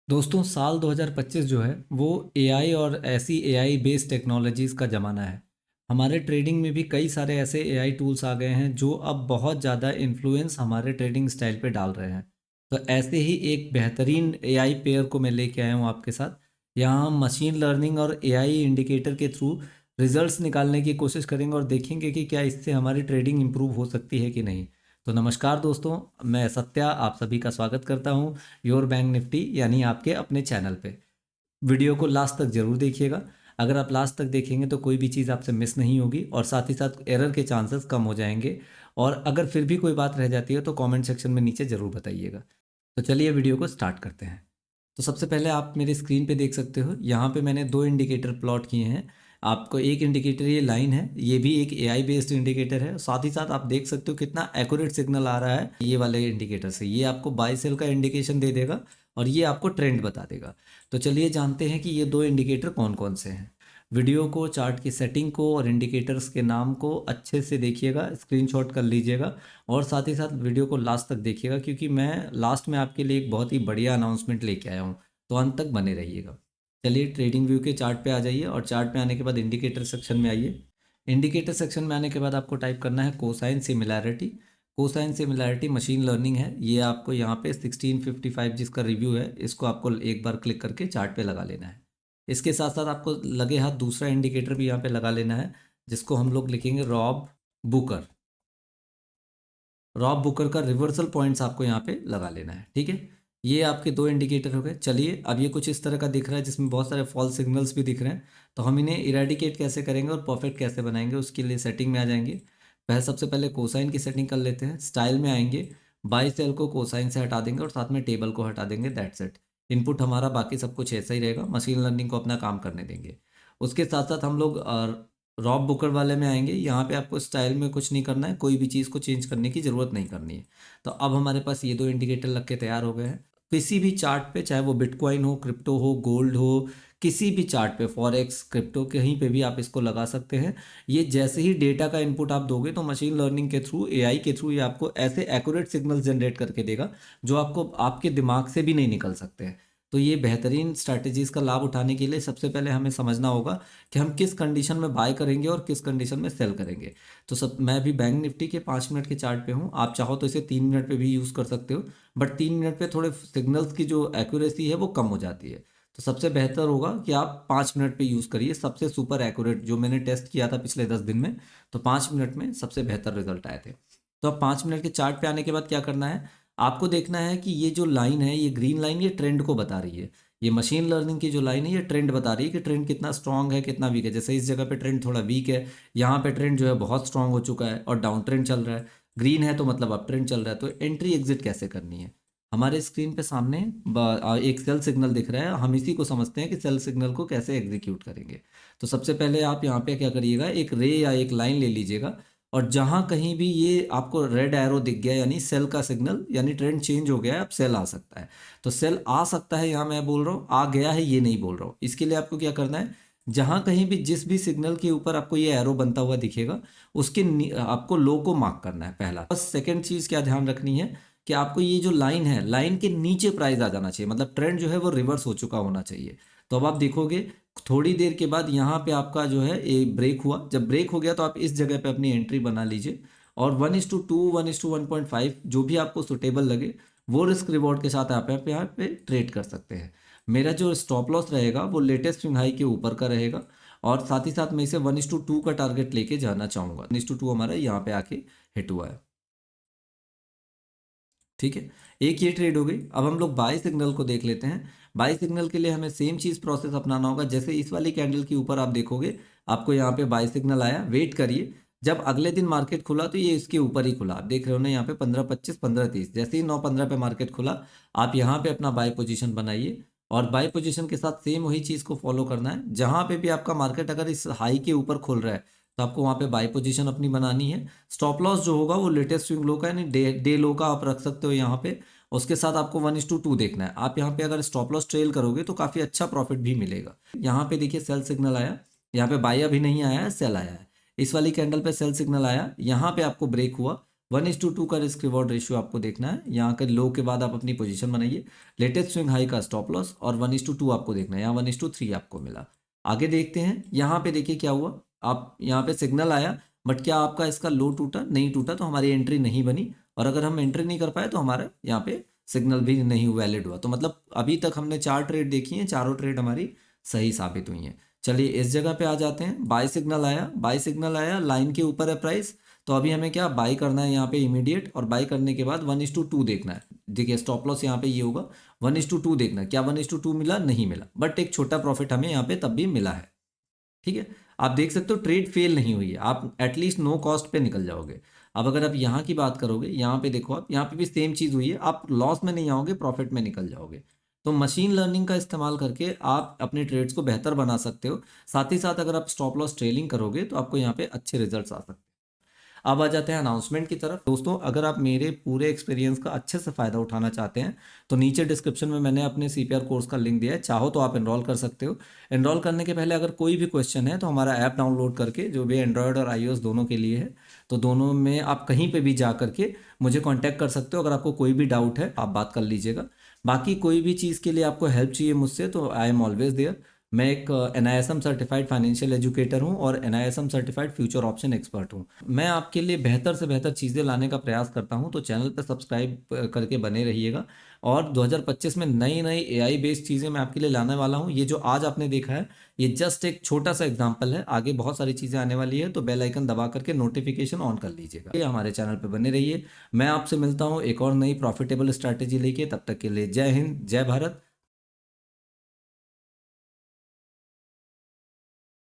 दोस्तों साल 2025 जो है वो एआई और ऐसी एआई बेस्ड टेक्नोलॉजीज़ का ज़माना है। हमारे ट्रेडिंग में भी कई सारे ऐसे एआई टूल्स आ गए हैं जो अब बहुत ज़्यादा इन्फ्लुएंस हमारे ट्रेडिंग स्टाइल पे डाल रहे हैं। तो ऐसे ही एक बेहतरीन एआई पेयर को मैं लेके आया हूँ आपके साथ। यहाँ हम मशीन लर्निंग और एआई इंडिकेटर के थ्रू रिजल्ट्स निकालने की कोशिश करेंगे और देखेंगे कि क्या इससे हमारी ट्रेडिंग इम्प्रूव हो सकती है कि नहीं। तो नमस्कार दोस्तों, मैं सत्या आप सभी का स्वागत करता हूँ योर बैंक निफ्टी यानी आपके अपने चैनल पे। वीडियो को लास्ट तक ज़रूर देखिएगा। अगर आप लास्ट तक देखेंगे तो कोई भी चीज़ आपसे मिस नहीं होगी और साथ ही साथ एरर के चांसेस कम हो जाएंगे। और अगर फिर भी कोई बात रह जाती है तो कमेंट सेक्शन में नीचे ज़रूर बताइएगा। तो चलिए वीडियो को स्टार्ट करते हैं। तो सबसे पहले आप मेरे स्क्रीन पे देख सकते हो, यहाँ पे मैंने दो इंडिकेटर प्लॉट किए हैं। आपको एक इंडिकेटर ये लाइन है, ये भी एक एआई बेस्ड इंडिकेटर है। साथ ही साथ आप देख सकते हो कितना एक्यूरेट सिग्नल आ रहा है ये वाले इंडिकेटर से। ये आपको बाय सेल का इंडिकेशन दे देगा और ये आपको ट्रेंड बता देगा। तो चलिए जानते हैं कि ये दो इंडिकेटर कौन कौन से हैं। वीडियो को, चार्ट की सेटिंग को और इंडिकेटर्स के नाम को अच्छे से देखिएगा, स्क्रीनशॉट कर लीजिएगा और साथ ही साथ वीडियो को लास्ट तक देखिएगा क्योंकि मैं लास्ट में आपके लिए एक बहुत ही बढ़िया अनाउंसमेंट लेके आया हूँ। तो अंत तक बने रहिएगा। चलिए ट्रेडिंग व्यू के चार्ट पे आ जाइए और चार्ट पे आने के बाद इंडिकेटर सेक्शन में आइए। इंडिकेटर सेक्शन में आने के बाद आपको टाइप करना है cosine similarity. Cosine similarity machine learning है। ये आपको यहाँ पे 1655 जिसका रिव्यू है, इसको आपको एक बार क्लिक करके चार्ट पे लगा लेना है। इसके साथ साथ आपको लगे हाथ दूसरा इंडिकेटर भी यहाँ पे लगा लेना है, जिसको हम लोग लिखेंगे रॉब बुकर। रॉब बुकर का रिवर्सल पॉइंट्स आपको यहाँ पे लगा लेना है। ठीक है, ये आपके दो इंडिकेटर हो गए। चलिए अब ये कुछ इस तरह का दिख रहा है जिसमें बहुत सारे फॉल्स सिग्नल्स भी दिख रहे हैं। तो हम इन्हें इरेडिकेट कैसे करेंगे और परफेक्ट कैसे बनाएंगे, उसके लिए सेटिंग में आ जाएंगे। सबसे पहले कोसाइन की सेटिंग कर लेते हैं। स्टाइल में आएंगे, बाई सेल को कोसाइन से हटा देंगे और साथ में टेबल को हटा देंगे। That's it. इनपुट हमारा बाकी सब कुछ ऐसा ही रहेगा। मशीन लर्निंग को अपना काम करने देंगे। उसके साथ साथ हम लोग रॉब बुकर वाले में आएंगे। यहाँ पे आपको स्टाइल में कुछ नहीं करना है, कोई भी चीज़ को चेंज करने की ज़रूरत नहीं करनी है। तो अब हमारे पास ये दो इंडिकेटर लग के तैयार हो गए हैं। किसी भी चार्ट पे, चाहे वो बिटकॉइन हो, क्रिप्टो हो, गोल्ड हो, किसी भी चार्ट पे, फॉरेक्स, क्रिप्टो, कहीं पे भी आप इसको लगा सकते हैं। ये जैसे ही डेटा का इनपुट आप दोगे तो मशीन लर्निंग के थ्रू, एआई के थ्रू ये आपको ऐसे एक्यूरेट सिग्नल जनरेट करके देगा जो आपको आपके दिमाग से भी नहीं निकल सकते हैं। तो ये बेहतरीन स्ट्रैटेजीज़ का लाभ उठाने के लिए सबसे पहले हमें समझना होगा कि हम किस कंडीशन में बाय करेंगे और किस कंडीशन में सेल करेंगे। तो सब मैं अभी बैंक निफ्टी के 5 मिनट के चार्ट पे हूँ। आप चाहो तो इसे 3 मिनट पे भी यूज़ कर सकते हो, बट 3 मिनट पे थोड़े सिग्नल्स की जो एक्यूरेसी है वो कम हो जाती है। तो सबसे बेहतर होगा कि आप 5 मिनट पे यूज़ करिए। सबसे सुपर एक्यूरेट जो मैंने टेस्ट किया था पिछले 10 दिन में, तो 5 मिनट में सबसे बेहतर रिजल्ट आए थे। तो अब 5 मिनट के चार्ट पे आने के बाद क्या करना है, आपको देखना है कि ये जो लाइन है, ये ग्रीन लाइन, ये ट्रेंड को बता रही है। ये मशीन लर्निंग की जो लाइन है ये ट्रेंड बता रही है कि ट्रेंड कितना स्ट्रांग है, कितना वीक है। जैसे इस जगह पे ट्रेंड थोड़ा वीक है, यहाँ पे ट्रेंड जो है बहुत स्ट्रांग हो चुका है और डाउन ट्रेंड चल रहा है। ग्रीन है तो मतलब अप ट्रेंड चल रहा है। तो एंट्री एग्जिट कैसे करनी है, हमारे स्क्रीन पे सामने एक सेल सिग्नल दिख रहा है। हम इसी को समझते हैं कि सेल सिग्नल को कैसे एग्जीक्यूट करेंगे। तो सबसे पहले आप यहाँ पे क्या करिएगा, एक रे या एक लाइन ले लीजिएगा और जहाँ कहीं भी ये आपको रेड एरो दिख गया यानी सेल का सिग्नल, यानी ट्रेंड चेंज हो गया है, अब सेल आ सकता है। तो सेल आ सकता है, यहाँ मैं बोल रहा हूँ, आ गया है ये नहीं बोल रहा हूँ। इसके लिए आपको क्या करना है, जहाँ कहीं भी जिस भी सिग्नल के ऊपर आपको ये एरो बनता हुआ दिखेगा उसके आपको लो को मार्क करना है पहला। बस सेकेंड चीज़ क्या ध्यान रखनी है कि आपको ये जो लाइन है, लाइन के नीचे प्राइस आ जाना चाहिए, मतलब ट्रेंड जो है वो रिवर्स हो चुका होना चाहिए। तो अब आप देखोगे थोड़ी देर के बाद यहाँ पे आपका जो है एक ब्रेक हुआ। जब ब्रेक हो गया तो आप इस जगह पे अपनी एंट्री बना लीजिए और 1:2, 1:1.5 जो भी आपको सुटेबल लगे वो रिस्क रिवॉर्ड के साथ आप यहाँ पे ट्रेड कर सकते हैं। मेरा जो स्टॉप लॉस रहेगा वो लेटेस्ट स्विंग हाई के ऊपर का रहेगा और साथ ही साथ मैं इसे 1:2 का टारगेट लेके जाना चाहूँगा। 1:2 हमारा यहाँ पे आके हिट हुआ है। ठीक है, एक ये ट्रेड हो गई। अब हम लोग बाय सिग्नल को देख लेते हैं। बाय सिग्नल के लिए हमें सेम चीज़ प्रोसेस अपनाना होगा। जैसे इस वाली कैंडल के ऊपर आप देखोगे आपको यहाँ पे बाय सिग्नल आया, वेट करिए। जब अगले दिन मार्केट खुला तो ये इसके ऊपर ही खुला, आप देख रहे हो ना यहाँ पे 15:25, 15:30। जैसे ही 9:15 पे मार्केट खुला आप यहाँ पे अपना बाय पोजीशन बनाइए और बाय पोजीशन के साथ सेम वही चीज़ को फॉलो करना है। जहाँ पे भी आपका मार्केट अगर इस हाई के ऊपर खुल रहा है तो आपको वहाँ पे बाय पोजीशन अपनी बनानी है। स्टॉप लॉस जो होगा वो लेटेस्ट स्विंग लो का यानी डे लो का आप रख सकते हो यहाँ पे। उसके साथ आपको 1:2 देखना है। आप यहाँ पे अगर स्टॉप लॉस ट्रेल करोगे तो काफ़ी अच्छा प्रॉफिट भी मिलेगा। यहाँ पे देखिए सेल सिग्नल आया, यहाँ पे बाय अभी नहीं आया है, सेल आया है। इस वाली कैंडल पे सेल सिग्नल आया, यहाँ पे आपको ब्रेक हुआ 1:2 का रिस्क रिवॉर्ड रेशियो आपको देखना है। यहाँ के लो के बाद आप अपनी पोजीशन बनाइए। लेटेस्ट स्विंग हाई का स्टॉप लॉस और 1:2 आपको देखना है। यहाँ 1:3 आपको मिला। आगे देखते हैं, यहाँ पे देखिए क्या हुआ। आप यहाँ पे सिग्नल आया, बट क्या आपका इसका लो टूटा? नहीं टूटा, तो हमारी एंट्री नहीं बनी। और अगर हम एंट्री नहीं कर पाए तो हमारा यहाँ पे सिग्नल भी नहीं वैलिड हुआ। तो मतलब अभी तक हमने 4 ट्रेड देखी हैं, चारों ट्रेड हमारी सही साबित हुई हैं। चलिए इस जगह पे आ जाते हैं। बाय सिग्नल आया, बाय सिग्नल आया, लाइन के ऊपर है प्राइस, तो अभी हमें क्या बाई करना है यहाँ पे इमीडिएट। और बाई करने के बाद 1:2 देखना है। देखिए स्टॉप लॉस यहाँ पे ये होगा, 1:2 देखना है। क्या 1:2 मिला? नहीं मिला, बट एक छोटा प्रॉफिट हमें यहाँ पे तब भी मिला है। ठीक है, आप देख सकते हो ट्रेड फेल नहीं हुई है, आप एटलीस्ट नो कॉस्ट पे निकल जाओगे। अब अगर आप यहाँ की बात करोगे, यहाँ पे देखो आप, यहाँ पे भी सेम चीज़ हुई है, आप लॉस में नहीं आओगे, प्रॉफिट में निकल जाओगे। तो मशीन लर्निंग का इस्तेमाल करके आप अपने ट्रेड्स को बेहतर बना सकते हो। साथ ही साथ अगर आप स्टॉप लॉस ट्रेलिंग करोगे तो आपको यहाँ पे अच्छे रिजल्ट्स आ सकते हैं। अब आ जाते हैं अनाउंसमेंट की तरफ। दोस्तों अगर आप मेरे पूरे एक्सपीरियंस का अच्छे से फ़ायदा उठाना चाहते हैं तो नीचे डिस्क्रिप्शन में मैंने अपने CPR कोर्स का लिंक दिया है, चाहो तो आप एनरोल कर सकते हो। एनरोल करने के पहले अगर कोई भी क्वेश्चन है तो हमारा ऐप डाउनलोड करके, जो भी एंड्रॉयड और iOS दोनों के लिए है, तो दोनों में आप कहीं पर भी जा करके मुझे कॉन्टैक्ट कर सकते हो। अगर आपको कोई भी डाउट है आप बात कर लीजिएगा। बाकी कोई भी चीज़ के लिए आपको हेल्प चाहिए मुझसे तो आई एम ऑलवेज देयर। मैं एक NISM सर्टिफाइड फाइनेंशियल एजुकेटर हूं और NISM certified future option expert हूं। मैं आपके लिए बेहतर से बेहतर चीज़ें लाने का प्रयास करता हूं, तो चैनल पर सब्सक्राइब करके बने रहिएगा। और 2025 में नई नई AI बेस्ड चीज़ें मैं आपके लिए लाने वाला हूं। ये जो आज आपने देखा है ये जस्ट एक छोटा सा एग्जाम्पल है, आगे बहुत सारी चीज़ें आने वाली है, तो बेल आइकन दबा करके नोटिफिकेशन ऑन कर लीजिएगा। ये हमारे चैनल पर बने रहिए। मैं आपसे मिलता हूँ एक और नई प्रॉफिटेबल स्ट्रैटेजी लेके, तब तक के लिए जय हिंद, जय भारत।